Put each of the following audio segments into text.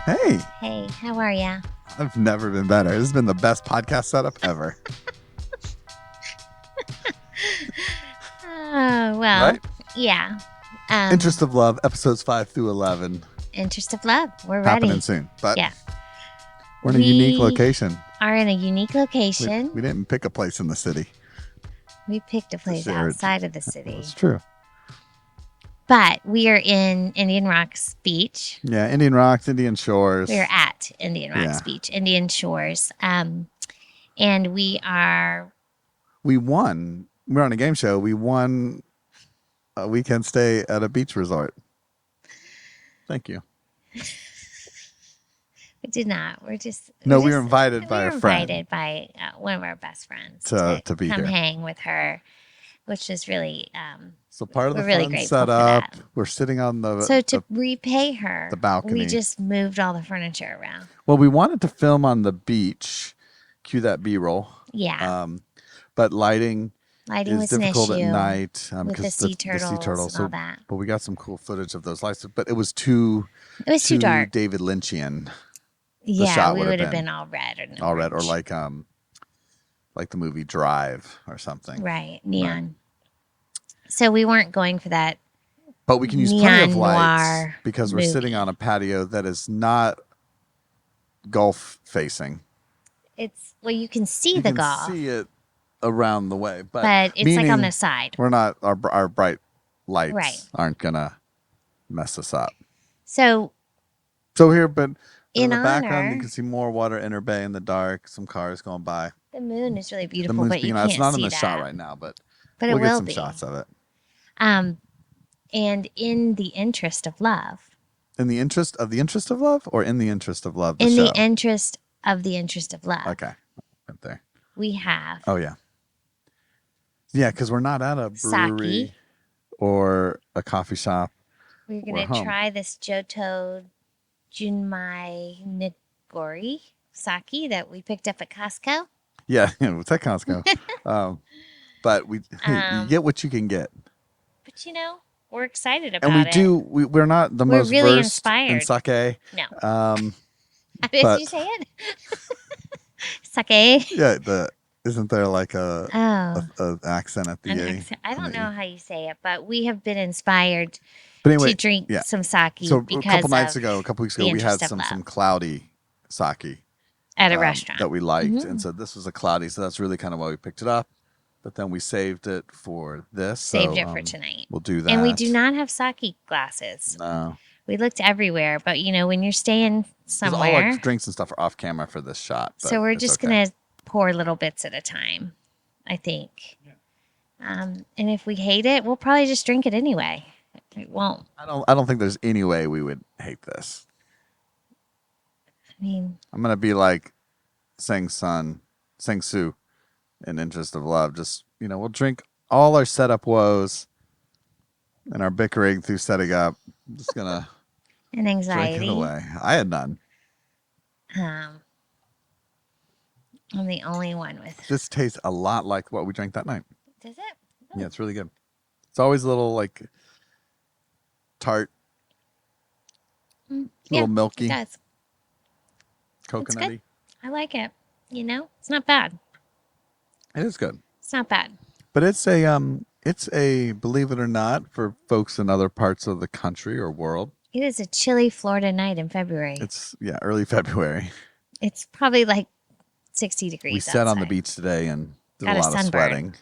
Hey, Hey, how are ya? I've never been better. This has been the best podcast setup ever. Oh, well, Right? yeah. Interest of Love, episodes 5 through 11. Interest of Love. We're Happening ready. soon. But Yeah. we're in a unique location. Are in a unique location. We didn't pick a place in the city. We picked a place share it. outside of the city. That's true. But we are in Indian Rocks Beach. Yeah, Indian Rocks, Indian Shores. We are at Indian Rocks Beach, Indian Shores. And we won. We're on a game show. We won a weekend stay at a beach resort. Thank you. We did not. We were invited by a friend. Invited by one of our best friends to be come here. hang with her, which was really So part of the really fun grateful set for up. that. We're sitting on the So to repay her, the balcony. we just moved all the furniture around. Well, we wanted to film on the beach. Cue that B-roll. Yeah, but lighting lighting is was an difficult issue at night with the sea turtles and all that. But we got some cool footage of those lights. But it was too dark. David Lynchian. Yeah, shot we would would have have been all red or all red, or orange. like the movie Drive or something. Right, neon. So we weren't going for that. But we can use plenty of Neon lights noir because we're movie. sitting on a patio that is not Gulf facing. You can see You the can golf, see it around the way, but it's like on meaning the side. We're not our bright lights Right. aren't gonna mess us up. So here, but in the In background, you honor- can see more water in Bay in the dark. Some cars going by. the moon is really The beautiful, moon's but you peeking out. can't It's not see in the that. shot right now, but But we'll it get will some be. shots of it. And in the interest of love, In the interest of love, or in the interest of love. the show? interest of the interest of love, Okay, right there. we have Oh yeah, because we're not at a brewery Sake. or a coffee shop. We're We're going to home. try this Johto Junmai Nigori sake that we picked up at Costco. Yeah, it's at Costco. But you get what you can get. But we're excited about And it. we're not the We're most really versed in inspired. sake. No. But- Did you say it? Sake. Yeah, isn't there like a accent at the An A? accent. I don't know how you say it, but we have been inspired But anyway, to drink some sake so because a couple weeks ago, we had interest of some love. cloudy sake at a restaurant that we liked, Mhm. and so this was a cloudy, so that's really kind of why we picked it up. But then we saved it for this. Saved so, it for tonight. We'll do that. And we do not have sake glasses. No. We looked everywhere, but when you're staying 'Cause somewhere, all our drinks and stuff are off camera for this shot. so we're it's just okay. gonna pour little bits at a time, I think. And if we hate it, we'll probably just drink it anyway. It won't. I don't think there's any way we would hate this. I mean, I'm gonna be like Sang Soo in Interest of Love. Just we'll drink all our setup woes and our bickering through setting up. I'm just gonna and drink anxiety. it away. I had none. I'm the only one with. This tastes a lot like what we drank that night. Does it? Yeah, it's really good. It's always a little like tart, a little milky, It does. coconutty. I like it. It's not bad. It is good. It's not bad. But it's a believe it or not, for folks in other parts of the country or world. It is a chilly Florida night in February. It's early February. It's probably like 60 degrees. We sat on the outside. beach today and did Got a a lot of sunburn. sweating.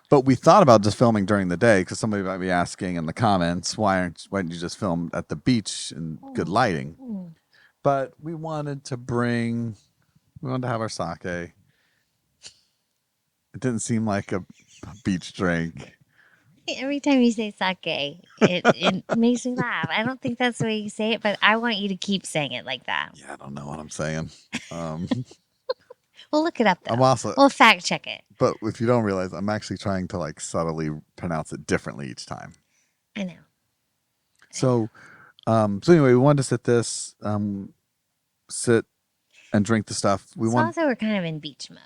But we thought about just filming during the day because somebody might be asking in the comments, why didn't you just film at the beach in good lighting? Mm. But we wanted to have our sake. It didn't seem like a beach drink. Every time you say sake, it makes me laugh. I don't think that's the way you say it, but I want you to keep saying it like that. Yeah, I don't know what I'm saying. We'll look it up, though. I'm also, We'll fact check it. but if you don't realize, I'm actually trying to like subtly pronounce it differently each time. I know. So anyway, we wanted to sit and drink the stuff. Also, we're kind of in beach mode.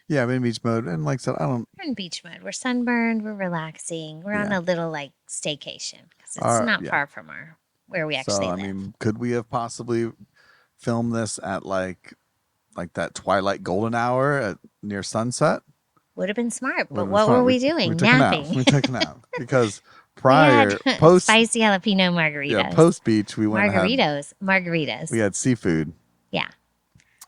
Yeah, I'm in beach mode, and like I said, We're in beach mode. We're sunburned. We're relaxing. We're on a little staycation because it's not far from where we actually live. Could we have possibly film this at like that twilight golden hour near sunset. Would have been smart, but Would've been what smart. were we doing? We took a nap. Napping. We took a nap because We prior had post spicy jalapeno margaritas. post beach we went and Margaritas. we had seafood Yeah,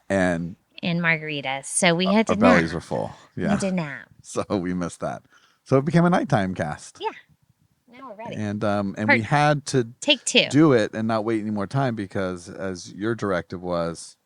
and and margaritas. So we had to our nap. bellies were full. We Yeah, had to nap. so we missed that. So it became a nighttime cast. Yeah. Now we're ready. And we Part- had to Take 2. do it and not wait any more time because as your directive was,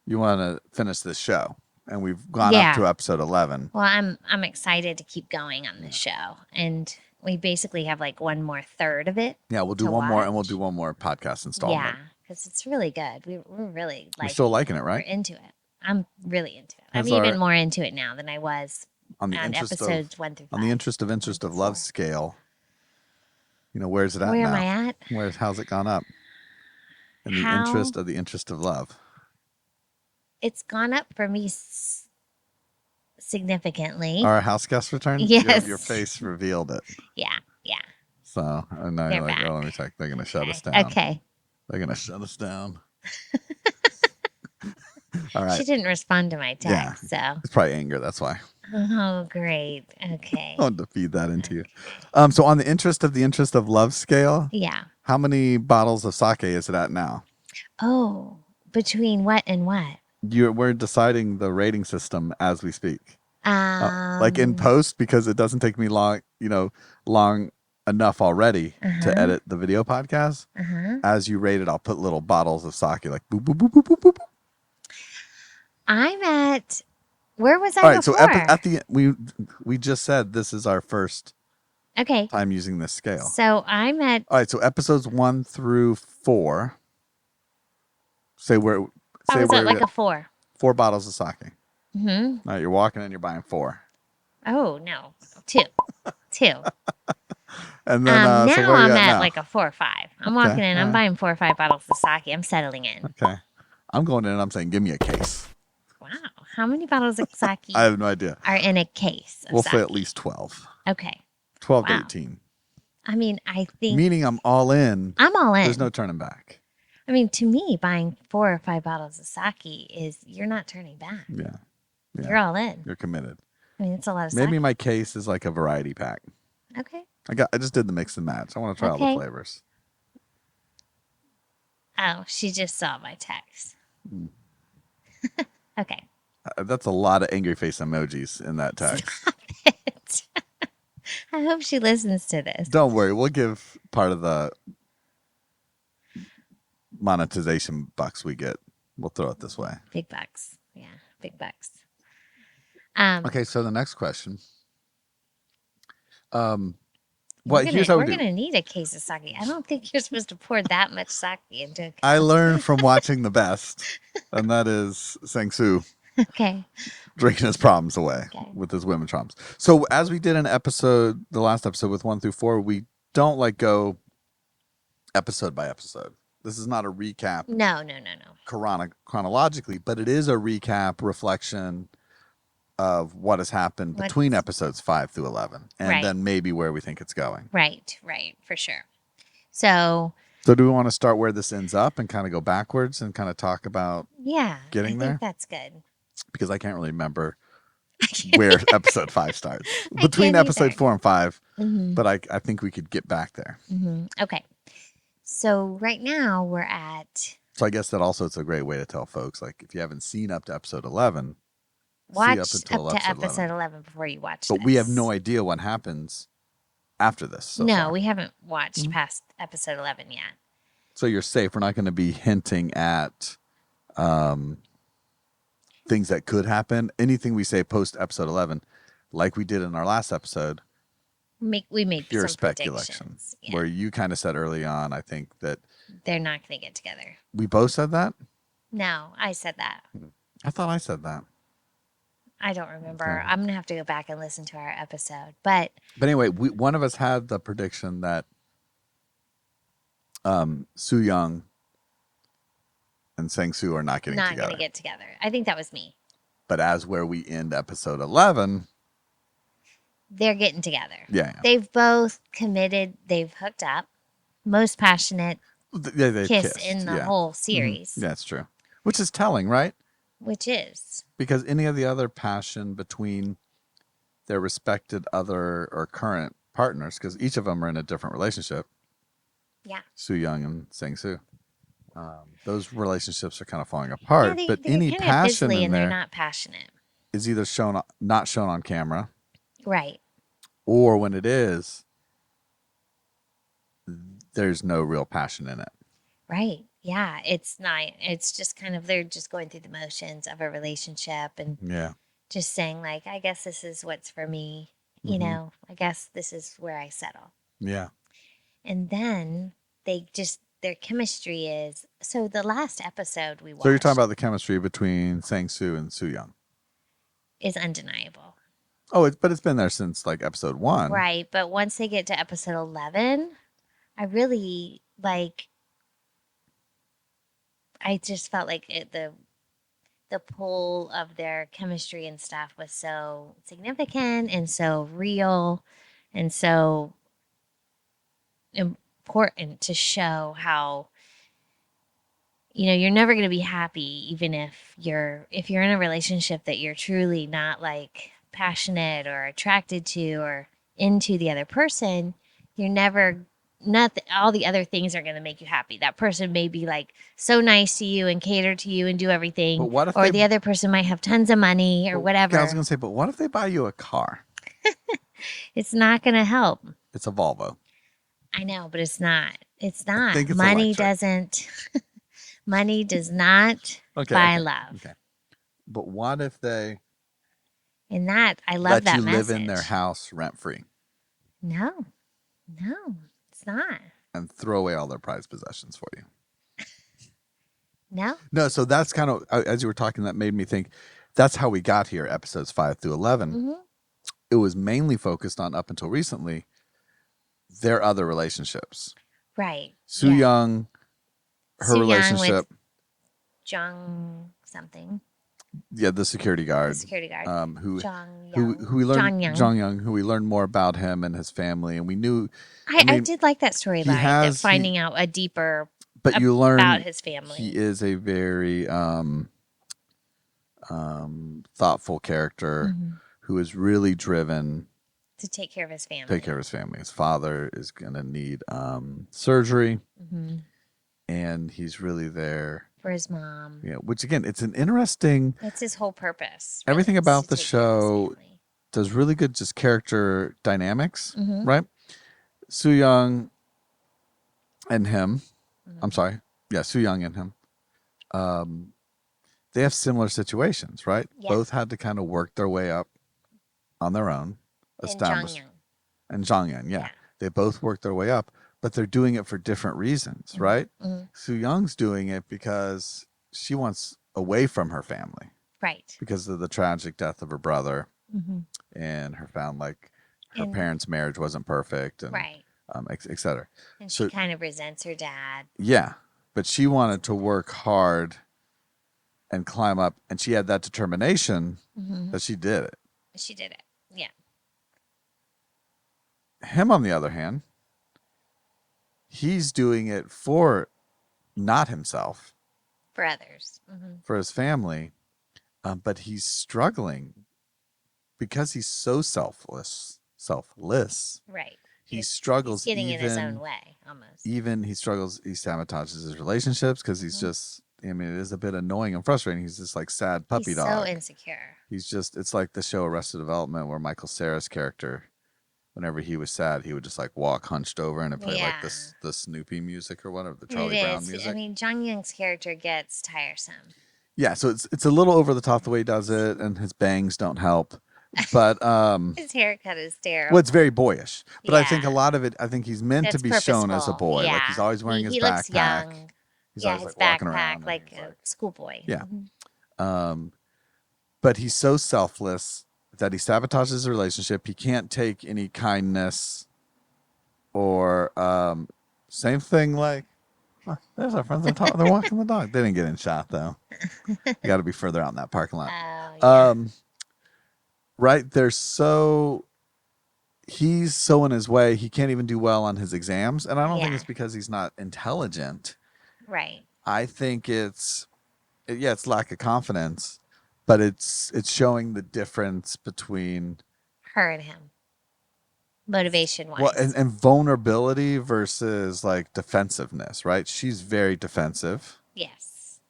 you want to finish this show, and we've gone Yeah. up to episode 11. Well, I'm excited to keep going on this show, and we basically have like one more third of it. Yeah, we'll do To one more, and we'll watch. do one more podcast installment. Yeah, because it's really good. We're really You're like still liking it, we're right? into it. I'm really into it. Has I'm even our- more into it now than I was On the on interest episodes 1 through 5. on the interest of love scale, where's it at Where now? am I at? How's it gone up? In the How- interest of love. It's gone up for me significantly. Our house guest returned. Yes. Your face revealed it. Yeah, yeah. So I know They're you're like, back. oh, let me check. They're gonna shut us down. Okay. They're gonna shut us down. All right. She didn't respond to my Yeah. text, so. It's probably anger. That's why. Oh, great. Okay. I wanted to feed that into you. So on the interest of love scale, Yeah. how many bottles of sake is it at now? Oh, between what and what? We're deciding the rating system as we speak. Like in Um, post, because it doesn't take me long enough already Uh-huh. to edit the video podcast. Uh-huh. As you rate it, I'll put little bottles of sake like boop boop boop boop boop boop. I'm at. Where was I All right, so before? at the we just said this is our first Okay. time using this scale. So I'm at. All right, so episodes 1 through 4. Say where. I was where at we like at. a 4. 4 bottles of sake. Hmm. All right, you're walking and you're buying 4, Oh no, 2, 2. and then Now so where are I'm you at now? like a 4 or 5. I'm walking in. I'm alright. buying 4 or 5 bottles of sake. I'm settling in. Okay, I'm going in and I'm saying, give me a case. Wow. How many bottles of sake I have no idea. are in a case? Of We'll sake? say at least 12, Okay. 12 to Wow. 18. I mean, I think Meaning I'm all in. I'm all in. There's no turning back. I mean, to me, buying 4 or 5 bottles of sake is you're not turning back. Yeah, yeah. You're all in. You're committed. I mean, it's a lot of Maybe sake. my case is like a variety pack. Okay. I just did the mix and match. I want to try all the Okay. flavors. Oh, she just saw my text. Mm. Okay. That's a lot of angry face emojis in that text. I hope she listens to this. Don't worry, we'll give part of the monetization bucks we get. We'll throw it this way. Big bucks. Yeah, big bucks. Okay, so the next question. We're Here's how we do. gonna need a case of sake. I don't think you're supposed to pour that much sake into. A I learned from watching the best, and that is Sang-soo Okay. drinking his problems away Okay. with his women problems. So as we did in the last episode with 1 through 4, we don't go episode by episode. This is not a recap No. chronologically, but it is a recap reflection of what has happened between episodes 5 through 11, and Right. then maybe where we think it's going. Right, for sure. So So do we want to start where this ends up and kind of go backwards and kind of talk about, yeah, Getting I there? think that's good. because I can't really remember where episode 5 starts. I Between can't episode either. 4 and 5, Hmm. but I think we could get back there. Okay. So right now we're at So I guess that also it's a great way to tell folks, like, if you haven't seen up to episode 11, watch up up until to episode episode 11. 11 before you watch. but we have this. no idea what happens after this. So No, far. we haven't watched Mhm. past episode 11 yet. So you're safe. We're not going to be hinting at things that could happen. Anything we say post episode 11, like we did in our last episode, We made pure some speculation. predictions. Yeah. Where you kind of said early on, I think that They're not going to get together. we both said that. No, I said that. I thought I said that. I don't remember. Okay. I'm going to have to go back and listen to our episode. But But anyway, one of us had the prediction that Soo Young and Sang-soo are not getting not together. going to get together. I think that was me. But as where we end episode 11, They're getting together. yeah. They've both committed. They've hooked up. Most passionate They kiss kissed, in the yeah. whole Mhm. series. Yeah, that's true. which is telling, right? which is, Because any of the other passion between their respected other or current partners, because each of them are in a different relationship, yeah. Soo Young and Sang Soo, those relationships are kind of falling Yeah, apart. But they're any kind of passion fizzly in and they're there not passionate. is either not shown on camera, Right. or when it is, there's no real passion in it. Right. Yeah. It's not, it's just kind of, they're just going through the motions of a relationship and Yeah. just saying, like, I guess this is what's for me. Mhm. I guess this is where I settle. Yeah. And then their chemistry is, so the last episode we So you're talking watched about the chemistry between Sang Soo and Soo Young. is undeniable. Oh, but it's been there since like episode 1. Right. But once they get to episode 11, I really like, I just felt like the pull of their chemistry and stuff was so significant and so real and so important to show how you're never going to be happy even if you're in a relationship that you're truly not like passionate or attracted to or into the other person. You're never not all the other things are going to make you happy. That person may be like so nice to you and cater to you and do everything, But what if or they- the other person might have tons of money or whatever. I was going to say, but what if they buy you a car? It's not going to help. It's a Volvo. I know, but it's not. It's not. think it's Money electric. doesn't. Money does not Okay. buy okay, love. Okay. But what if they And that I love let that you message. live in their house rent free No, it's not. and throw away all their prized possessions for you? No, No, so that's kind of, as you were talking, that made me think that's how we got here, episodes 5 through 11. hmm It was mainly focused on, up until recently, their other relationships. right. Soo Yeah. Young, her Soo Young relationship, with Jung something, the security the guard, security guard. who Jung who Young. who we learned Jong Young, who we learned more about him and his family, and we knew. I mean, did like that storyline. That has- finding out a deeper but you learn about his family. he is a very thoughtful character Mhm. who is really driven To take care of his family. to take care of his family. His father is going to need surgery, hmm and he's really there. for his mom. Yeah, which again, it's an interesting. That's his whole purpose. Everything is about to the take care of his show family. does really good just character dynamics, Mhm. right? Soo Young and him. Mhm. I'm sorry. Yeah, Soo Young and him. They have similar situations, right? Yeah. Both had to kind of work their way up on their own. And Established. Jong Young. And Zhang Yan, yeah. Yeah. They both worked their way up, but they're doing it for different reasons, right? Mhm. Soo Young's doing it because she wants away from her family Right. because of the tragic death of her brother, hmm and her found like her And- parents' marriage wasn't perfect, and Right. et cetera. And So- she kind of resents her dad. Yeah, but she wanted to work hard and climb up, and she had that determination hmm that she did it. She did it. Yeah. Him, on the other hand, he's doing it for not himself, For others. hmm for his family, but he's struggling because he's so selfless. Right. He He's- struggles He's getting even in his own way almost. even he struggles. He sabotages his relationships because he's Mhm. just. I mean, it is a bit annoying and frustrating. He's just like sad puppy He's dog. so insecure. He's just, it's like the show Arrested Development where Michael Cera's character, whenever he was sad, he would just like walk hunched over and it'd play like Yeah. the Snoopy music or whatever, the And Charlie it Brown is. music. I mean, Jong Young's character gets tiresome. Yeah, so it's a little over the top the way he does it, and his bangs don't help. But His haircut is terrible. well, it's very boyish. But I think a Yeah. lot of it, I think he's meant to That's be shown as a purposeful. boy. Like Yeah. he's always wearing his he looks backpack. young. He's Yeah, always his like walking backpack, around. and like he's a schoolboy. Yeah. Mhm. But he's so selfless that he sabotages the relationship. He can't take any kindness or same thing like oh, there's our friends. They're walking the dog. They didn't get in shot though. You got to be further out in that parking lot. Oh, yeah. Right? He's so in his way. He can't even do well on his exams, and I don't think Yeah. it's because he's not intelligent. Right. I think it's yeah, it's lack of confidence, but it's showing the difference between Her and him, motivation well, wise. and vulnerability versus like defensiveness, right? She's very defensive, Yes.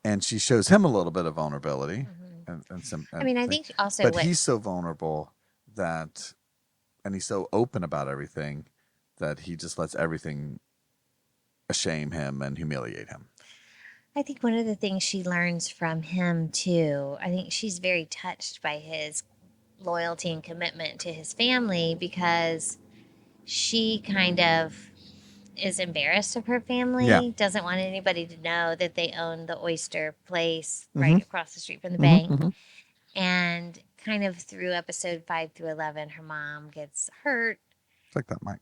and she shows him a little bit of vulnerability, Hmm. and some, I and mean, I thing. think also But what, he's so vulnerable that, and he's so open about everything that he just lets everything shame him and humiliate him. I think one of the things she learns from him too, I think she's very touched by his loyalty and commitment to his family because she kind of is embarrassed of her Yeah. family, doesn't want anybody to know that they own the oyster place Mm-hmm. right across the street from the Mm-hmm. bank. Mm-hmm. And kind of through episode 5 through 11, her mom gets hurt. Like that, Mike.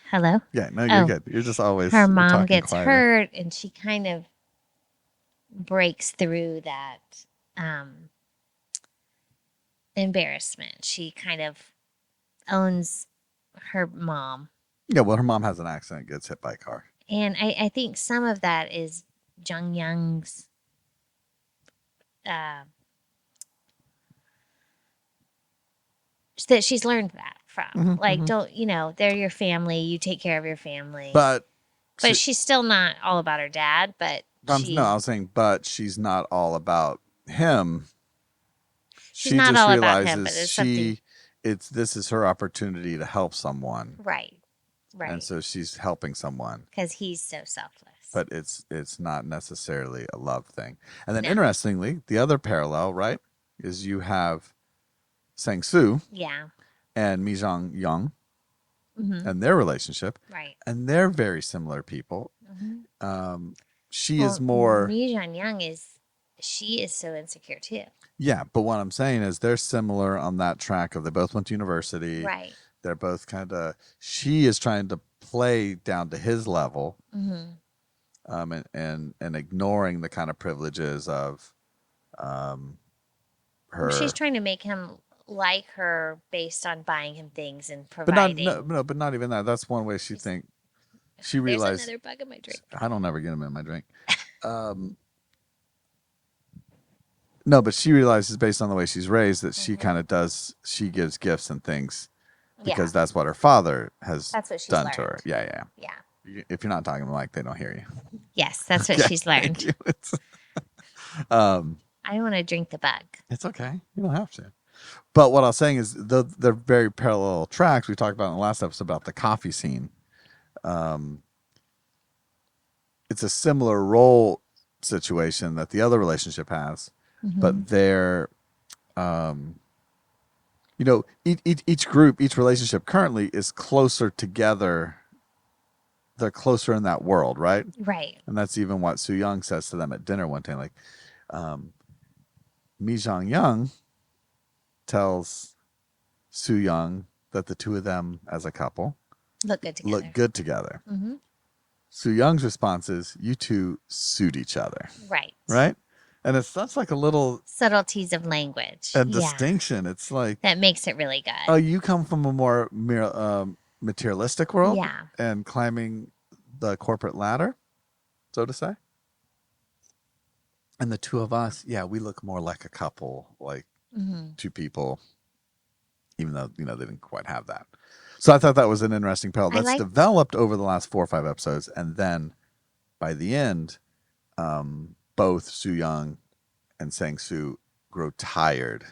Hello? Yeah, no, you're Oh, good. You're just always her you're mom talking gets quieter. hurt and she kind of breaks through that um, embarrassment. She kind of owns her mom. Yeah, well, her mom has an accident, gets hit by a car. And I think some of that is Jung Young's uh, that she's learned that from. Mm-hmm, Like, mm-hmm. don't, they're your family, you take care of your family. But But she's still not all about her dad, but no, I was saying, but she's not all about him. she's She not just all about him, but realizes it's something this is her opportunity to help someone, right. and Right. so she's helping someone. Because he's so selfless. But it's not necessarily a love thing. And then No. interestingly, the other parallel, right, is you have Sang Soo Yeah. and Mi Jong Young Hmm. and their relationship, Right. and they're very similar people. Hmm. She is more, Mi Jun Young she is so insecure too. yeah, but what I'm saying is they're similar on that track of they both went to university. Right. They're both kind of, she is trying to play down to his level, Hmm. and ignoring the kind of privileges of her. She's trying to make him like her based on buying him things and But providing. no, but not even that. That's one way she think. She There's realized another bug in my drink. I don't ever get him in my drink. No, but she realizes based on the way she's raised that she kind of does. She gives gifts and things because that's what her father has That's what she's done learned. to her. Yeah. Yeah. If you're not talking to Mike, they don't hear you. Yes, that's what Okay, she's thank learned. you. I don't want to drink the bug. It's okay. You don't have to. But what I was saying is they're very parallel tracks. We talked about in the last episode about the coffee scene. It's a similar role situation that the other relationship has, but they're, each group, each relationship currently is closer together. They're closer in that world, right? Right. And that's even what Soo Young says to them at dinner one day. Like, Mi Jong Young tells Soo Young that the two of them as a couple Look good together. look good together. Hmm. Soo Young's response is, "You two suit each other." Right. Right? And it's that's like a little Subtleties of language. distinction. It's like, That makes it really good. oh, you come from a more materialistic world, Yeah. and climbing the corporate ladder, so to say. And the two of us, yeah, we look more like a couple, like two people, even though they didn't quite have that. So I thought that was an interesting parallel that's developed over the last 4 or 5 episodes, and then by the end, both Soo Young and Sang Soo grow tired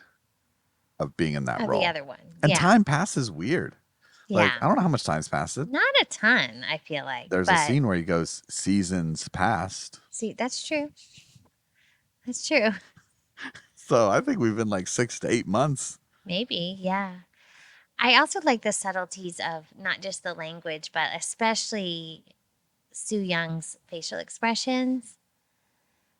of being in that role. The other one. And time passes weird. Like, I don't know how much time's passed. Not a ton, I feel like. There's a scene where he goes, seasons past. See, that's true. That's true. So I think we've been like 6 to 8 months. Maybe, yeah. I also like the subtleties of not just the language, but especially Soo Young's facial expressions.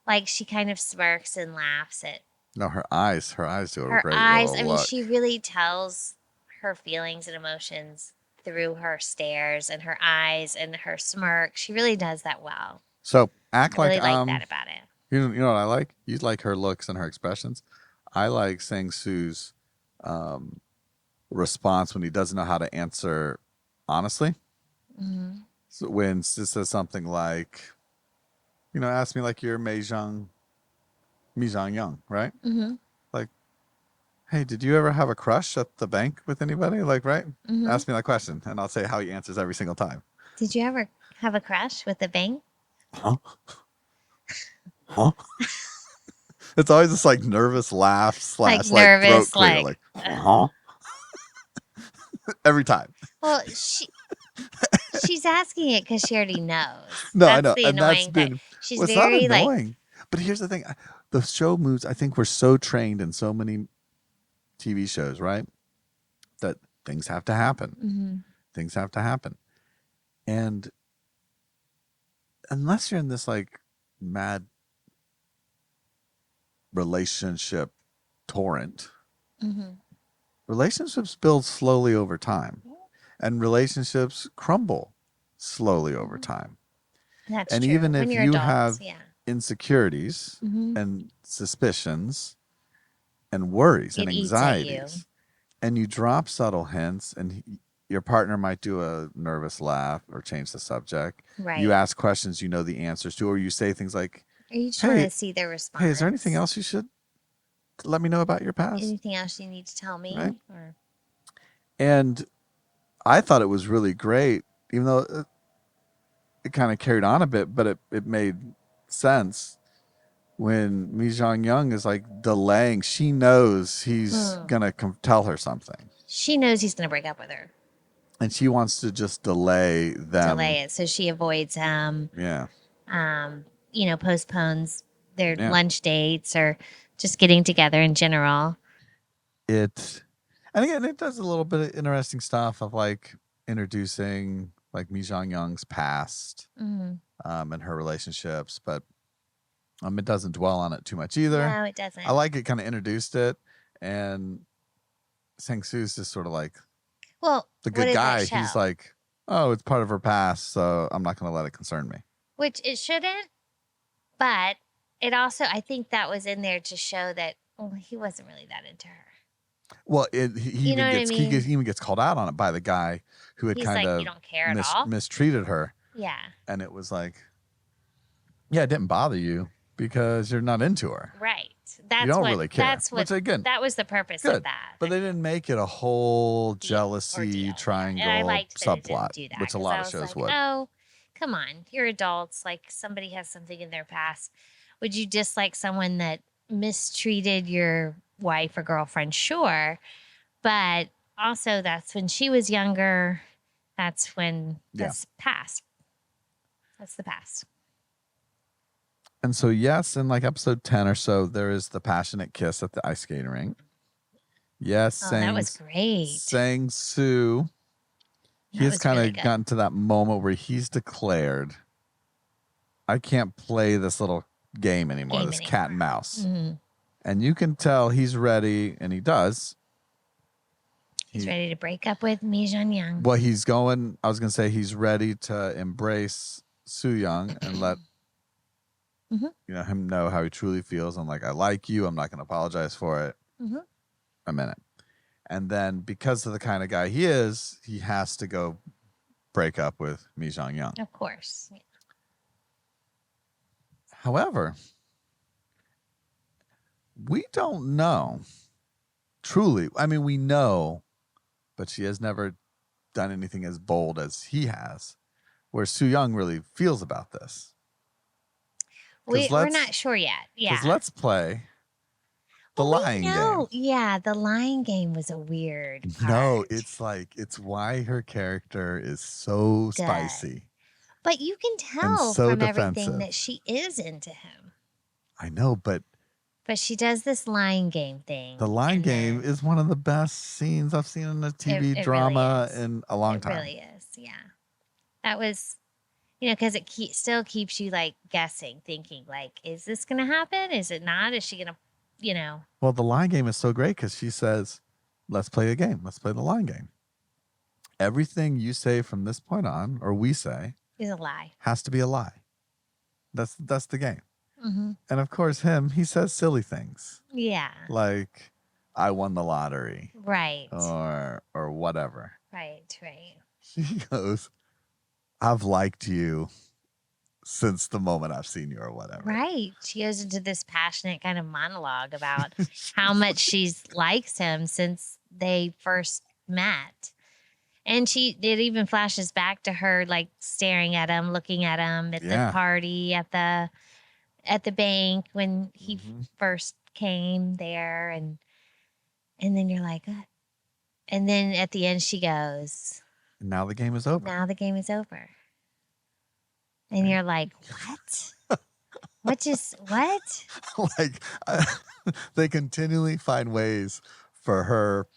Like she kind of smirks and laughs at No, her eyes do a great eyes. little look. She really tells her feelings and emotions through her stares and her eyes and her smirk. She really does that well. So act I really like like that about it. You know what I like? You like her looks and her expressions. I like Sang Soo's response when he doesn't know how to answer honestly. Mm-hmm. So when it says something like, ask me like you're Mei Zhang, Mi Jong Young, right? Mm-hmm. Like, hey, did you ever have a crush at the bank with anybody? Like, right? Mm-hmm. Ask me that question, and I'll say how he answers every single time. Did you ever have a crush with a bank? Huh? Huh? It's always this like nervous laugh Like slash like throat nervous, clear, like. like, huh? Every time. Well, she's asking it because she already knows. No, I That's know. the And that's annoying part. been, She's well, it's not very like. annoying. But here's the thing the show moves, I think we're so trained in so many TV shows, right? That things have to happen. Mm-hmm. Things have to happen. And unless you're in this like mad relationship torrent, Mm-hmm. relationships build slowly over time and relationships crumble slowly over time. That's And true. even When if you're you adults, have yeah. insecurities Mm-hmm. and suspicions and worries It and eats at you. anxieties, and you drop subtle hints, and your partner might do a nervous laugh or change the subject. Right. You ask questions you know the answers to, or you say things like, Or you just hey, want to see their response. hey, is there anything else you should let me know about your past? Anything else you need to tell me? Right. Or And I thought it was really great, even though it kind of carried on a bit, but it made sense when Mi Jong Young is like delaying. She knows he's gonna tell her something, she knows he's going to break up with her. and she wants to just delay them. Delay it so she avoids him. Yeah. Postpones their Yeah. lunch dates or just getting together in general. And again, it does a little bit of interesting stuff of like introducing like Mi Jong Young's past and her relationships, but it doesn't dwell on it too much either. No, it doesn't. I like it kind of introduced it, and Sang-soo's just sort of like Well, the what good is guy. that show? He's like, oh, it's part of her past, so I'm not going to let it concern me. Which it shouldn't, but it also, I think that was in there to show that he wasn't really that into her. Well, he You know what I mean? he even gets called out on it by the guy who had He's kind like, of you don't care at all? mistreated her, Yeah. and it was like, yeah, it didn't bother you because you're not into her. Right. That's you don't what, really care. That's what, Which again, that was the purpose good. of that. But they didn't make it a whole jealousy ordeal, triangle And I liked that it subplot, didn't do that, which a 'cause lot I of was shows like, would. oh, come on. You're adults. Like somebody has something in their past. Would you dislike someone that mistreated your wife or girlfriend? Sure. But also that's when she was younger. That's when that's past. That's the past. And so, yes, in like episode 10 or so, there is the passionate kiss at the ice skating rink. Yes, that was great. Sang-soo, he has kind of gotten to that moment where he's declared, I can't play this little game anymore, this cat and mouse. Mm-hmm. And you can tell he's ready, and he does. He's ready to break up with Mi Jong Young. Well, he's going, I was going to say he's ready to embrace Soo Young and let him know how he truly feels. I'm like, I like you. I'm not going to apologize for it. A minute. And then because of the kind of guy he is, he has to go break up with Mi Jong Young. Of course. Yeah. However, we don't know truly. I mean, we know, but she has never done anything as bold as he has, where Soo Young really feels about this. We're not sure yet. Yeah. Because let's play the lying game. Yeah, the lying game was a weird part. No, it's why her character is so spicy. But you can tell from everything that she is into him. I know, but she does this lying game thing. The lying game is one of the best scenes I've seen in a TV drama in a long time. It really is, yeah. That was, because it still keeps you like guessing, thinking like, is this going to happen? Is it not? Is she going to, Well, the lying game is so great because she says, let's play a game. Let's play the lying game. Everything you say from this point on, or we say, is a lie. Has to be a lie. That's the game. Mm-hmm. And of course, he says silly things. Yeah. Like, I won the lottery. Right. Or whatever. Right. She goes, I've liked you since the moment I've seen you or whatever. Right. She goes into this passionate kind of monologue about how much she likes him since they first met. And it even flashes back to her like staring at him, looking at him at Yeah. the party at the bank when he Mhm. first came there, and then you're like, "Ugh." And then at the end she goes, Now the game is over. "Now the game is over." And you're like, "What? What?" Like they continually find ways for her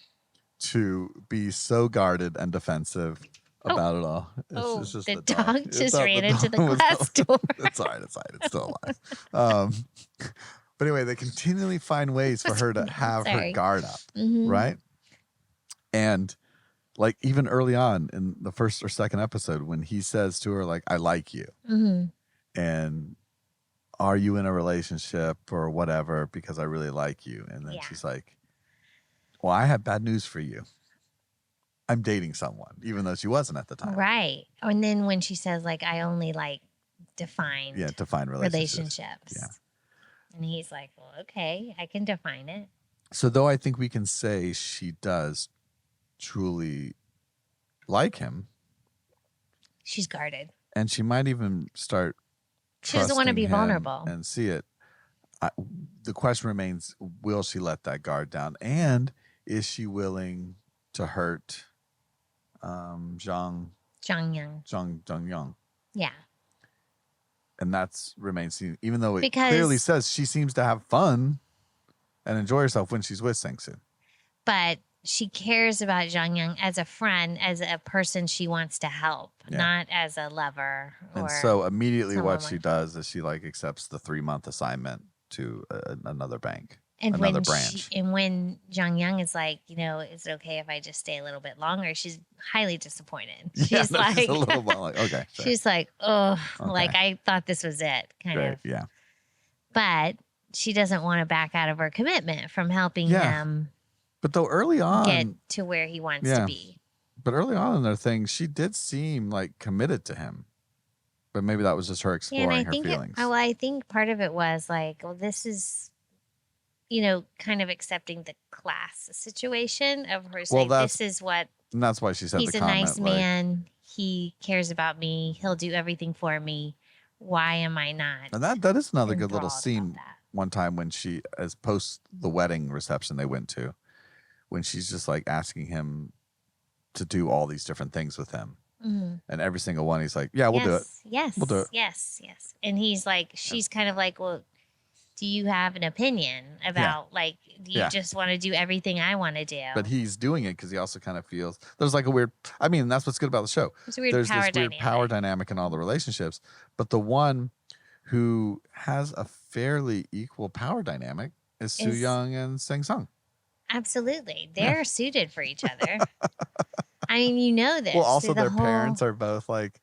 to be so guarded and defensive about it all. It's just the the dog It's just not ran into the was- glass door. It's all right. It's fine. It's still alive. But anyway, they continually find ways for her to have her Sorry. guard up, Mhm. right? And like even early on in the first or second episode, when he says to her, like, "I like you," Mhm. and "Are you in a relationship or whatever? Because I really like you." And then Yeah. she's like, "Well, I have bad news for you. I'm dating someone," even though she wasn't at the time. Right. And then when she says like, "I only like defined Yeah, to find relationships. relationships." Yeah. And he's like, "Well, okay, I can define it." So though I think we can say she does truly like him, She's guarded. and she might even start She doesn't want to trusting be him vulnerable. and see it. The question remains: will she let that guard down, and is she willing to hurt Zhang Zhang Yang. Yang? Yeah. And that's remains seen, even though it Because- clearly says she seems to have fun and enjoy herself when she's with Sang-soo. But she cares about Zhang Yang as a friend, as a person she wants to help, Yeah. not as a lover. And or so immediately someone what she like- does is she like accepts the 3-month assignment to another bank, and another when branch. when Zhang Yang is like, is it okay if I just stay a little bit longer? She's highly disappointed. Yeah, She's no, like, just a little bit like, okay, sure. she's like, oh, Okay. like I thought this was it, kind Great, of. yeah. But she doesn't want to back out of her commitment from helping Yeah. him But though early on, get to where he wants Yeah. to be. but early on in their thing, she did seem like committed to him. But maybe that was just her Yeah, exploring and I her think feelings. I think part of it was like, well, this is, kind of accepting the class situation of her saying, that's- this is what and that's why she said he's the a comment, nice man. He cares about me. He'll do everything for me. Why am I not? and that is another good little enthralled about scene. that? One time when she, as post the wedding reception they went to, when she's just like asking him to do all these different things with him, Mhm. and every single one he's like, "Yeah, we'll do it." Yes. We'll do it. Yes. Yes. And he's like, she's kind of like, well, do you have an opinion about like, do you Yeah. just want to do everything I want to do? But he's doing it because he also kind of feels there's like a weird. I mean, that's what's good about the show. It's a weird There's power this weird dynamic. power dynamic in all the relationships, but the one who has a fairly equal power dynamic is Soo Is- Young and Sang Sung. Absolutely. They're suited for each other. I mean, you know this. Well, also through the their whole- parents are both like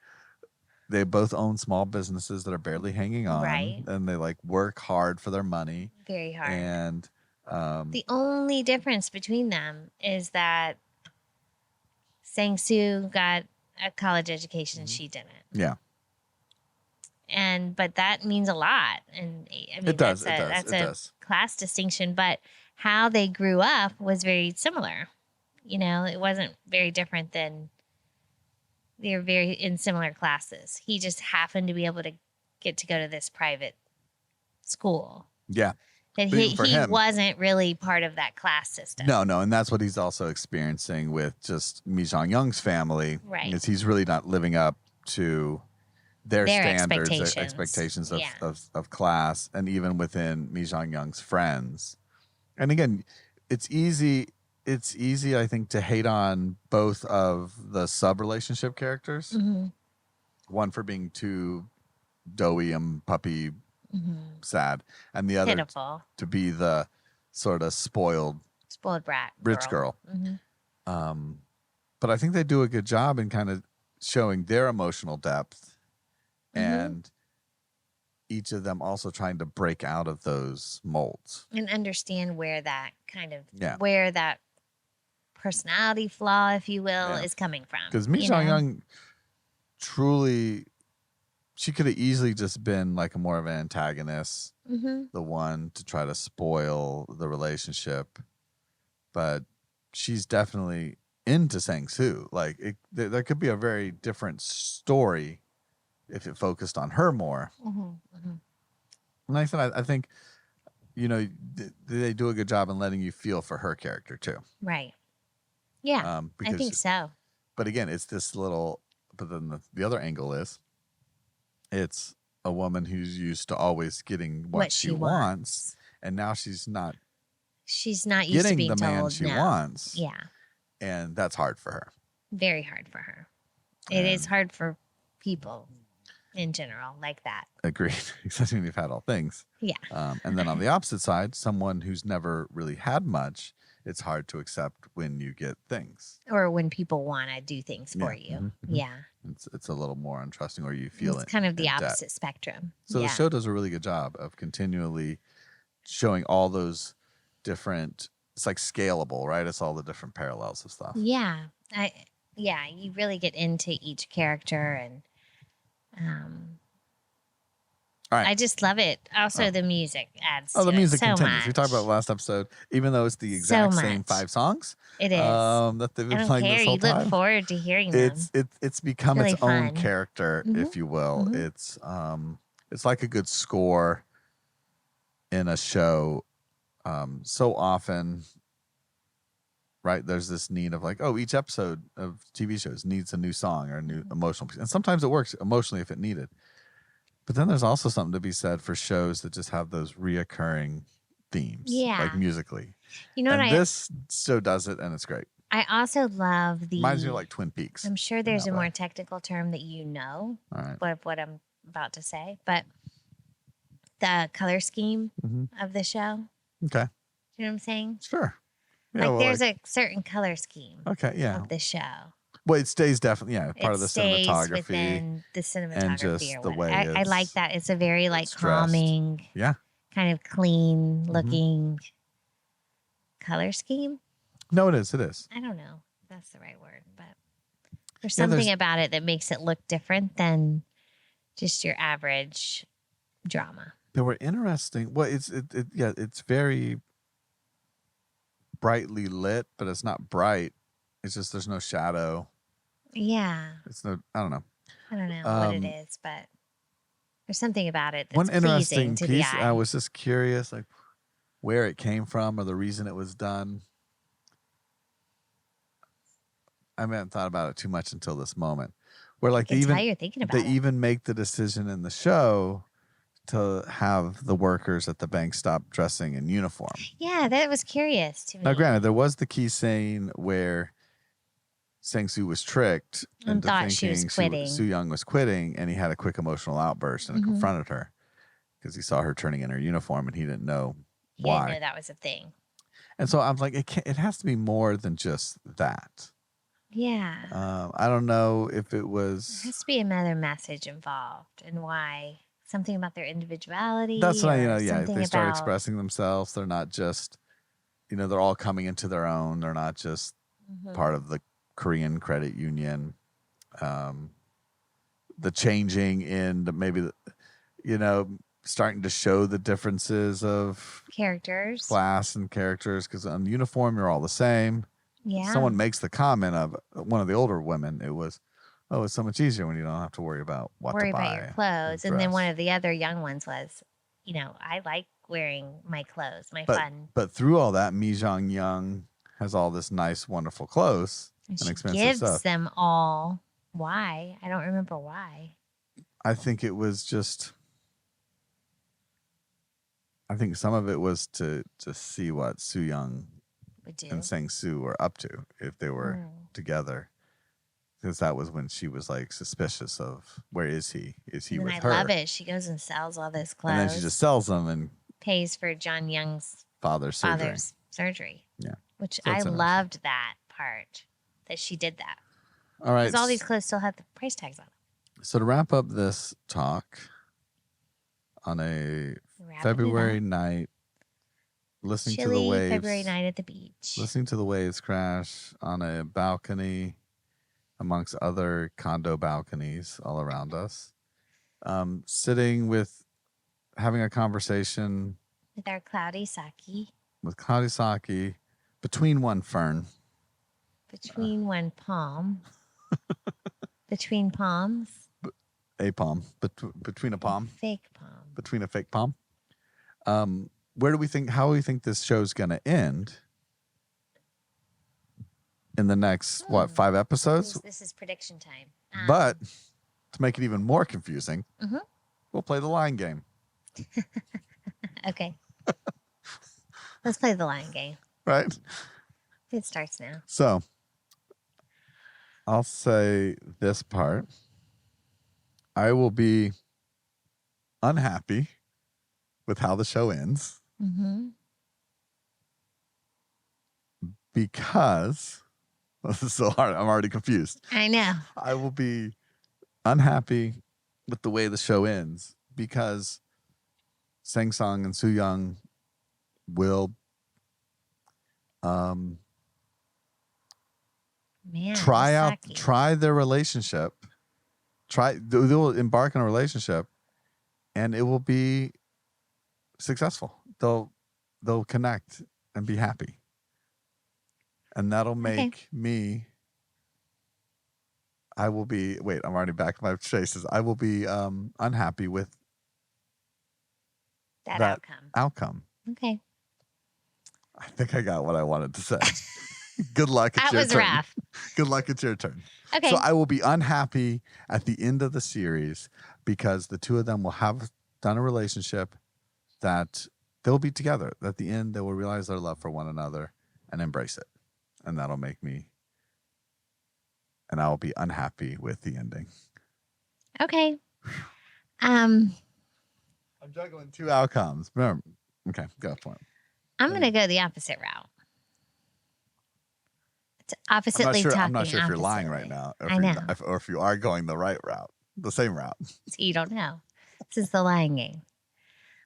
they both own small businesses that are barely hanging on, Right. and they like work hard for their money. very hard. And The only difference between them is that Sang-soo got a college education, Mm-hmm. she didn't. yeah, But that means a lot. And I mean, it does. that's It a does. class distinction, but how they grew up was very similar. It wasn't very different than they were very in similar classes. He just happened to be able to get to go to this private school. Yeah. That But he, even for he him- wasn't really part of that class system. No, and that's what he's also experiencing with just Mi Jong Young's family. Right. Is he's really not living up to their standards, expectations. their expectations of, Yeah. of class, and even within Mi Jong Young's friends. And again, it's easy, I think, to hate on both of the sub relationship characters. Mhm. One for being too doughy and puppy sad, and the other Pitiful. to be the sort of spoiled Spoiled brat. rich girl. Mhm. But I think they do a good job in kind of showing their emotional depth, and each of them also trying to break out of those molds. And understand where that kind of, Yeah. where that personality flaw, if you will, Yeah. is coming from. Because Mi you Jong know? Young truly she could have easily just been like a more of an antagonist, Mm-hmm. the one to try to spoil the relationship. But she's definitely into Sang-soo. Like there could be a very different story if it focused on her more. Mm-hmm. Mm-hmm. And like I said, I think, they do a good job in letting you feel for her character too. Right. Yeah, I Because, think so. but again, it's this little. But then the other angle is, it's a woman who's used to always getting what she wants, and now she's not She's not used to getting being the man told she no. wants, Yeah, and that's hard for her. very hard for her. It is hard for people in general like that. Agreed. Especially when you've had all things. Yeah. And then on the opposite side, someone who's never really had much, it's hard to accept when you get things. Or when people want to do things for Yeah. you. Mhm. Yeah. It's a little more untrusting, or you feel It's it. kind of the in depth. opposite spectrum. So yeah. the show does a really good job of continually showing all those different. It's like scalable, right? It's all the different parallels of stuff. Yeah. You really get into each character, and All right. I just love it. Also, the music adds to the music it so continues. much. We talked about it last episode, even though it's the exact same much. 5 songs. It is. That they've I been don't playing care. this whole You time. look forward to hearing them. It's become Really its own fun. character, Mhm. if you will. Mhm. It's like a good score in a show. So often, right? There's this need of like, each episode of TV shows needs a new song or a new emotional piece, and sometimes it works emotionally if it needed. But then there's also something to be said for shows that just have those reoccurring themes, Yeah. like musically. You know and what this show does it, and it's great. I also love the. Reminds me of like Twin Peaks. I'm sure in there's that a way. more technical term that you know All right. what I'm about to say, but the color scheme Mhm. of the show. Okay. You know what I'm saying? Sure. Yeah, Like well, there's a certain color scheme okay, yeah. of the show. Well, it stays definitely, part it of the stays cinematography. within the cinematography and just or the way whatever. I like it's that. It's a very like stressed. calming, Yeah. kind of clean Mm-hmm. looking color scheme. No, it is. It is. I don't know if that's the right word, but there's Yeah, something there's- about it that makes it look different than just your average drama. There were interesting. Well, it's very brightly lit, but it's not bright. It's just there's no shadow. Yeah. It's no. I don't know. I don't know what it Um, is, but there's something about it that's One interesting pleasing to piece. the eye. I was just curious, like where it came from or the reason it was done. I haven't thought about it too much until this moment, where like it's how you're thinking about they it. even make the decision in the show to have the workers at the bank stop dressing in uniform. Yeah, that was curious to me. Now, granted, there was the key scene where Sang-soo was tricked And into thought she thinking was quitting. Soo Young was quitting, and he had a quick emotional outburst and Mhm. confronted her because he saw her turning in her uniform and he didn't know He why. didn't know that was a thing. And so I'm like, it has to be more than just that. Yeah. I don't know if it There was. has to be another message involved and why. Something about their individuality. That's what or if something they start about- expressing themselves, they're not just, they're all coming into their own. They're not just Mhm. part of the Korean credit union. The changing in maybe, starting to show the differences of characters. class and characters, because on uniform you're all the same. Yeah. Someone makes the comment of one of the older women. It was, it's so much easier when you don't have to worry about what worry to buy. about your clothes. And then dress. one of the other young ones was, I like wearing my clothes, my fun. But through all that, Mi Jong Young has all this nice, wonderful clothes And and she expensive gives stuff. them all. Why? I don't remember why. I think it was just. I think some of it was to see what Soo Young Would do. and Sang-soo were up to if they were together, because that was when she was like suspicious of where is he? Is he And with I her? love it. She goes and sells all this clothes. And then she just sells them and pays for John Young's father's surgery. father's surgery. Yeah. Which So I it's interesting. loved that part, that she did that. All right. Because all these clothes still have the price tags on them. So to wrap up this talk on a Wrap it February up. night, listening to the Chilly waves, February night at the beach. listening to the waves crash on a balcony amongst other condo balconies all around us. sitting with, having a conversation With our cloudy sake with Cloudy Saki between one fern, between one palm. Between palms. a palm, between a palm, Fake palm. between a fake palm. Where do we think? How do we think this show's going to end? In the next 5 episodes? This is prediction time. But to make it even more confusing, Mhm. we'll play the line game, Okay. Let's play the line game. right? It starts now. So I'll say this part. I will be unhappy with how the show ends Mm-hmm. because this is so hard. I'm already confused. I know. I will be unhappy with the way the show ends because Sang Sung and Soo Young will Man. Sake. try their relationship. They'll embark on a relationship and it will be successful. They'll connect and be happy. And that'll make me, I'm already back in my faces. I will be unhappy with that outcome. Okay. I think I got what I wanted to say. Good luck. It's That your was turn. rough. Good luck. It's your turn. Okay. So I will be unhappy at the end of the series because the two of them will have done a relationship that they'll be together. At the end, they will realize their love for one another and embrace it. And that'll make me, and I'll be unhappy with the ending. Okay. I'm juggling 2 outcomes. Remember, okay, go for it. I'm going to go the opposite route. It's oppositely talking. I'm not sure if you're lying right now. Or I know. Or if you are going the right route, the same route. So you don't know. This is the lying game.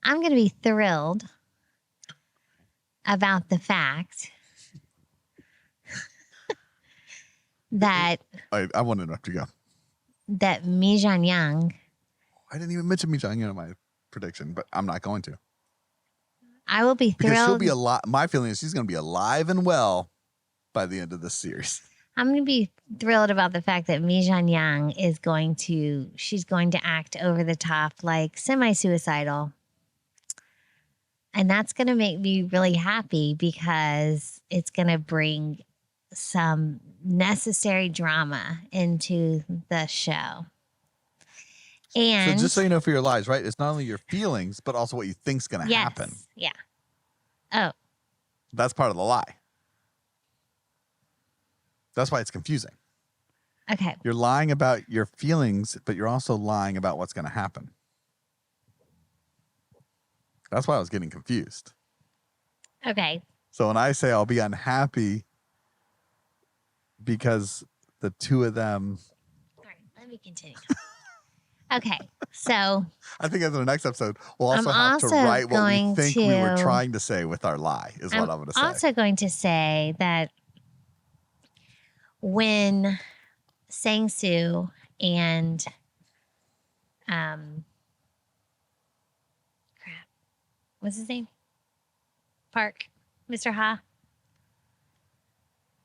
I'm going to be thrilled about the fact that I want to interrupt you. Go. that Mi Jan Yang, I didn't even mention Mi Jang in my prediction, but I'm not going to. I will be Because she'll thrilled. be alive. My feeling is she's going to be alive and well by the end of this series. I'm going to be thrilled about the fact that Mi Jan Yang she's going to act over the top, like semi-suicidal. And that's going to make me really happy because it's going to bring some necessary drama into the show. And So just so you know for your lives, right? It's not only your feelings, but also what you think's going to happen. Yeah. Oh, That's part of the lie. That's why it's confusing. okay. You're lying about your feelings, but you're also lying about what's going to happen. That's why I was getting confused. Okay. So when I say I'll be unhappy because the two of them, All right. Let me continue. Okay. So I think in the next episode, we'll also I'm have to also write what we going think we were to- trying to say with our lie, is what I'm going to say. also going to say that when Sang Soo and what's his name? Park, Mr. Ha.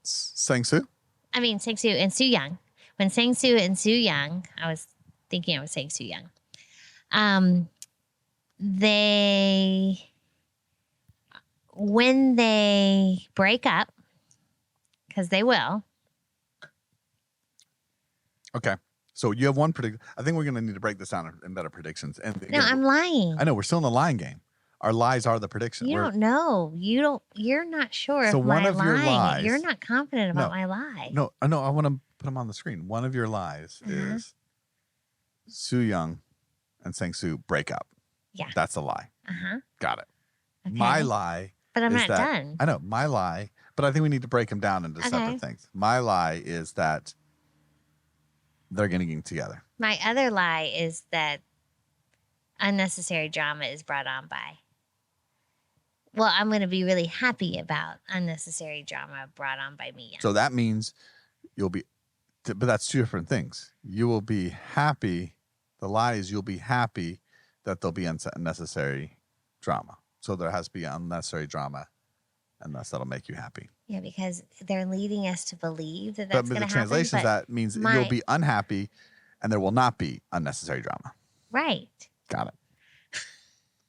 Sang Soo? I mean Sang Soo and Soo Young. When Sang Soo and Soo Young, I was thinking I was saying Soo Young. When they break up, because they will. Okay. So you have one prediction. I think we're going to need to break this down in better predictions. And No, again, I'm lying. I know we're still in the lying game. Our lies are the prediction. You We're- don't know. You're not sure So if one my of your lie. lies- You're not confident about No. my lie. No, I want to put them on the screen. One of your lies is Soo Young and Sang Soo break up. Yeah. That's a lie. Uh-huh. Got it. Okay. My lie But I'm is not that, done. I know, my lie, but I think we need to break them down into Okay. separate things. My lie is that they're getting together. My other lie is that unnecessary drama is brought on by. Well, I'm going to be really happy about unnecessary drama brought on by me. So that means you'll be, but that's 2 different things. You will be happy The lie is you'll be happy that there'll be unnecessary drama. So there has to be unnecessary drama, and that'll make you happy. Yeah, because they're leading us to believe that But that's the going to happen. translations that means you'll be unhappy, and there will not be unnecessary drama. Right. Got it.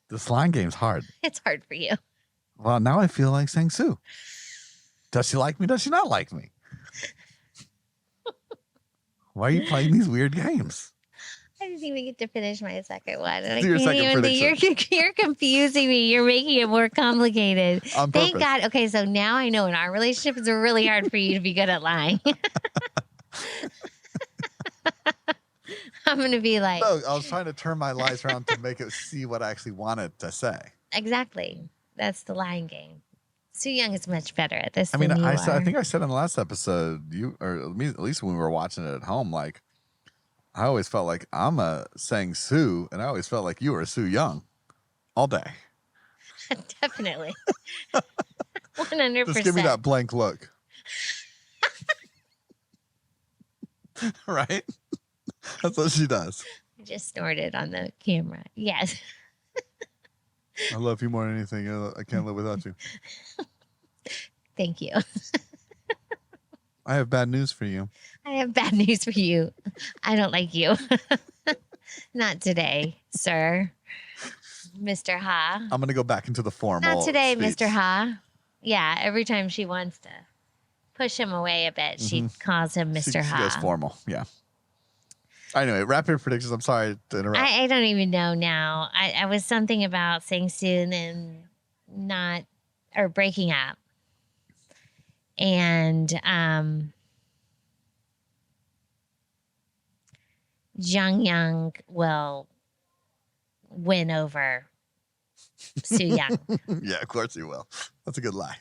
This line game's hard. It's hard for you. Well, now I feel like Sang Soo. Does she like me? Does she not like me? Why are you playing these weird games? I didn't even get to finish my second one. And I Do your can't second even prediction. you're confusing me. You're making it more complicated. On Thank purpose. God. Okay, so now I know in our relationship it's really hard for you to be good at lying. I'm going to be like, No, I was trying to turn my lies around to make it see what I actually wanted to say. exactly. That's the lying game. Soo Young is much better at this I mean, than you I are. think I said in the last episode, at least when we were watching it at home, like I always felt like I'm a Sang Soo, and I always felt like you were a Soo Young all day. Definitely. 100%. Just give me that blank look. Right? That's what she does. I just snorted on the camera. Yes. I love you more than anything. I can't live without you. Thank you. I have bad news for you. I have bad news for you. I don't like you. Not today, sir. Mr. Ha. I'm going to go back into the formal. Not today, speech. Mr. Ha. Yeah, every time she wants to push him away a bit, she calls him Mr. She Ha. goes formal. Yeah. Anyway, rapid predictions. I'm sorry to interrupt. I don't even know now. I was something about Sang Soo and then breaking up. And Jung Young will win over Soo Young. Yeah, of course he will. That's a good lie.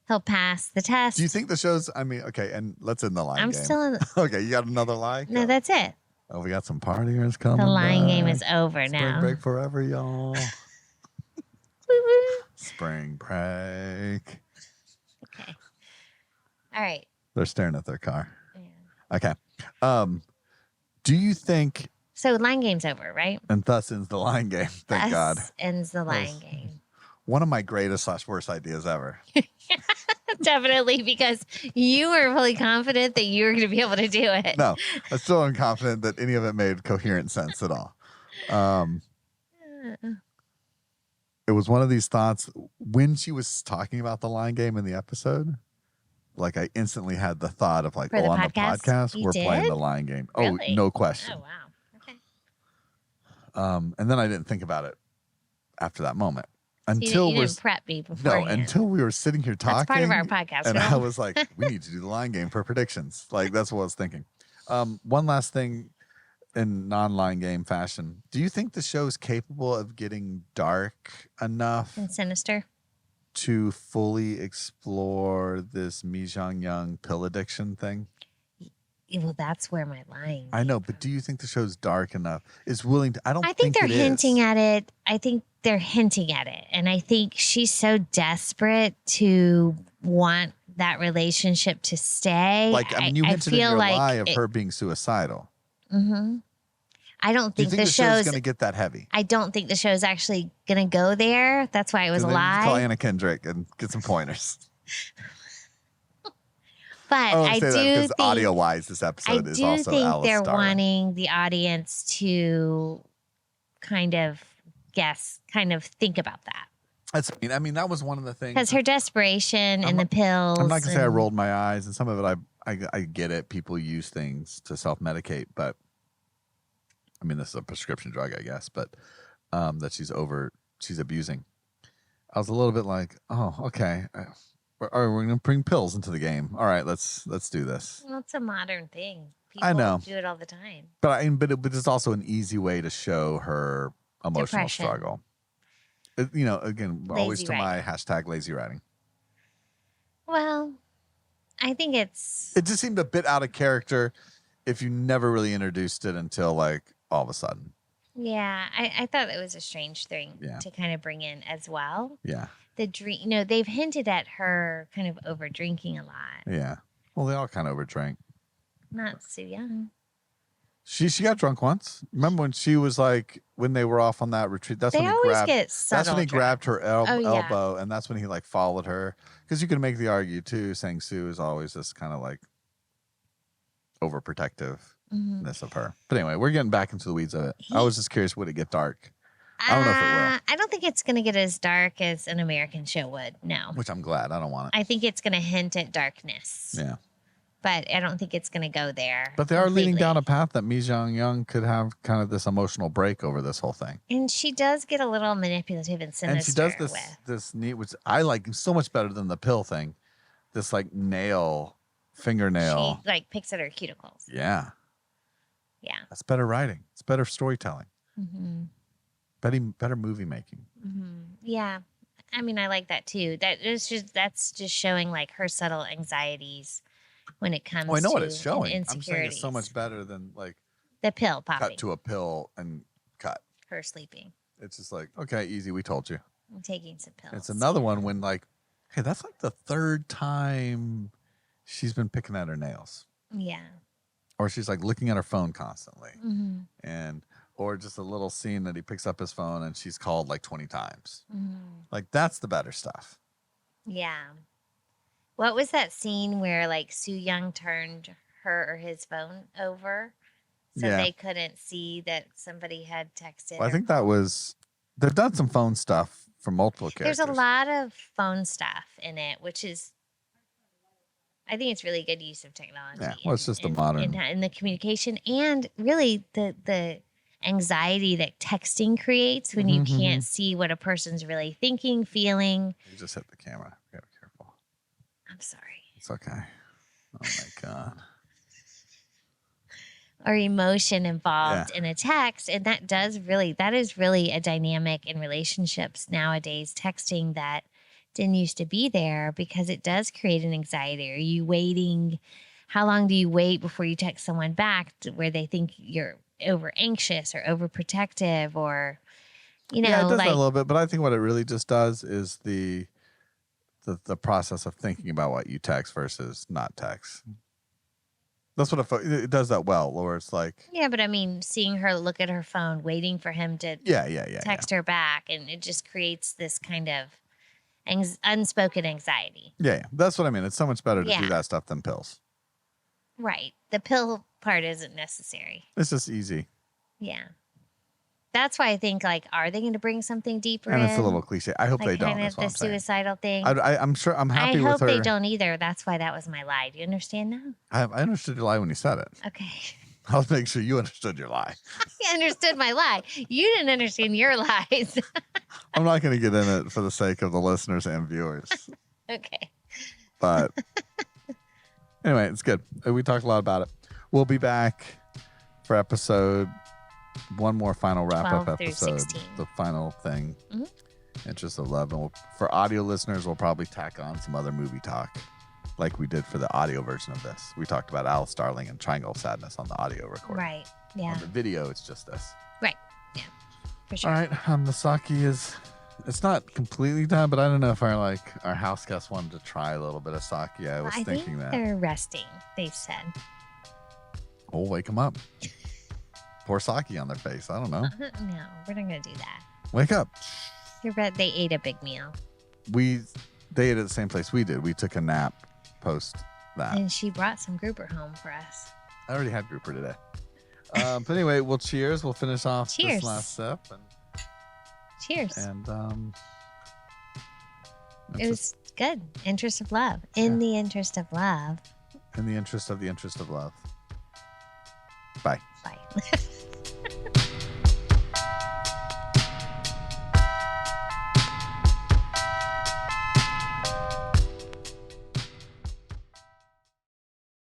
He'll pass the test. Do you think the show's, okay, and let's end the line I'm game. still in. Okay, you got another lie? No, Go. that's it. Oh, we got some partiers coming. The lying game back. is over Spring now. break forever, y'all. Woo-woo. Spring break. Okay. All right. They're staring at their car. Yeah. Okay. Do you think, So lying game's over, right? and thus ends the line game, thank God. Thus ends the lying Yes. game. One of my greatest / worst ideas ever. Definitely, because you were fully confident that you were going to be able to do it. No, I'm still unconfident that any of it made coherent sense at all. It was one of these thoughts when she was talking about the line game in the episode. Like I instantly had the thought of like, For the on the podcast? podcast, You we're playing did? the line game. Really? Oh, no question. Oh, wow. Okay. And then I didn't think about it after that moment You until didn't, you we're didn't prep me beforehand. until we were sitting here talking. That's part of our podcast. And Phil. I was like, we need to do the line game for predictions. Like that's what I was thinking. One last thing in non-line game fashion. Do you think the show is capable of getting dark enough And Sinister. to fully explore this Mi Jong Young pill addiction thing? Well, that's where my lying. I know, but do you think the show's dark enough? Is willing to? I don't. I think they're it hinting is. at it. I think they're hinting at it. And I think she's so desperate to want that relationship to stay. Like, I mean, you hinted in feel your like lie of her being suicidal. Mm-hmm. I don't Do you think, think the show's show's going to get that heavy? I don't think the show's actually going to go there. That's why it was a Then just Call lie. Anna Kendrick and get some pointers. But I don't I say do that because think audio-wise, this I episode is do also think Alice they're starring. wanting the audience to kind of think about that. That's. I mean, that was one of the things. Because her desperation and the pills. I'm not gonna say I and- rolled my eyes, and some of it I get it. People use things to self-medicate, but I mean, this is a prescription drug, I guess, but that she's abusing. I was a little bit like, oh, okay. All right, we're gonna bring pills into the game. All right, let's do this. Well, it's a modern thing. People I know. do it all the time. But it's also an easy way to show her emotional Depression. struggle. Again, always Lazy to my hashtag lazy writing. Well, I think it's It just seemed a bit out of character if you never really introduced it until like all of a sudden. yeah. I thought it was a strange thing Yeah. to kind of bring in as well. Yeah. The dream, they've hinted at her kind of over drinking a lot. Yeah. Well, they all kind of overdrank. Not Soo Young. She got drunk once. Remember when she was like when they were off on that retreat? That's They when he always grabbed. get That's subtle when he grabbed her Oh, yeah. elbow, and that's when he like followed her. Because you can make the argue too. Sang Soo is always this kind of like overprotectiveness Mhm. of her. But anyway, we're getting back into the weeds of it. I was just curious, would it get dark? I don't know if it will. I don't think it's going to get as dark as an American show would. No. Which I'm glad. I don't want it. I think it's going to hint at darkness. Yeah. But I don't think it's going to go there. But they are leading completely. down a path that Mi Jong Young could have kind of this emotional break over this whole thing. And she does get a little manipulative and sinister. And she does with. this neat, which I like so much better than the pill thing. This like fingernail. She like picks at her cuticles. Yeah. Yeah. That's better writing. It's better storytelling. Mm-hmm. Better movie making. Mm-hmm. Yeah. I mean, I like that too. That's just showing like her subtle anxieties when it comes. Oh, I know to what it's showing. I'm saying insecurities. it's so much better than like The pill popping. cut to a pill and cut. Her sleeping. It's just like, okay, easy. We told you. I'm taking some pills. It's another one when like, hey, that's like the third time she's been picking at her nails. Yeah. Or she's like looking at her phone constantly. Mm-hmm. And or just a little scene that he picks up his phone and she's called like 20 times. Mm-hmm. Like that's the better stuff. Yeah. What was that scene where like Soo Young turned her or his phone over so Yeah. they couldn't see that somebody had texted? Well, I think that was they've done some phone stuff for multiple characters. There's a lot of phone stuff in it, which is, I think it's really good use of technology. Yeah, well, it's just a modern- in the communication and really the anxiety that texting creates when you Mhm, can't see what a person's really thinking, feeling. You just hit the camera. You gotta be careful. I'm sorry. It's okay. Oh my god. Or emotion involved in a text. And that is really a dynamic in relationships nowadays, texting that didn't used to be there because it does create an anxiety. Are you waiting? How long do you wait before you text someone back to where they think you're over anxious or overprotective or, Yeah, it does like, that a little bit, but I think what it really just does is the process of thinking about what you text versus not text. That's what it does that well, where it's like, yeah, but I mean, seeing her look at her phone, waiting for him to yeah. text her back, and it just creates this kind of unspoken anxiety. Yeah, that's what I mean. It's so much better to Yeah. do that stuff than pills. Right. The pill part isn't necessary. It's just easy. Yeah. That's why I think, like, are they going to bring something deeper And in? it's a little cliche. I hope like they don't. kind That's of what the I'm saying. suicidal thing. I'm sure. I'm happy I with hope her. they don't either. That's why that was my lie. Do you understand now? I understood your lie when you said it. Okay. I'll make sure you understood your lie. I understood my lie. You didn't understand your lies. I'm not going to get in it for the sake of the listeners and viewers. Okay. But anyway, it's good. We talked a lot about it. We'll be back for one more final wrap up 12 through episode. 16. The final thing. Mhm. Interest of Love. And for audio listeners, we'll probably tack on some other movie talk like we did for the audio version of this. We talked about Alice Starling and Triangle of Sadness on the audio recording. Right. Yeah. On the video, it's just this. Right. Yeah. For sure. All right. The sake it's not completely done, but I don't know if our house guests wanted to try a little bit of sake. I was I thinking think that. they're resting, they've said. We'll wake them up. Pour sake on their face. I don't know. No, we're not going to do that. Wake up. They ate a big meal. They ate at the same place we did. We took a nap post that. And she brought some grouper home for us. I already had grouper today. But anyway, well, cheers. We'll finish off Cheers. this last sip. Cheers. And It was good. Interest of love. In the interest of love. in the interest of love. Bye. Bye.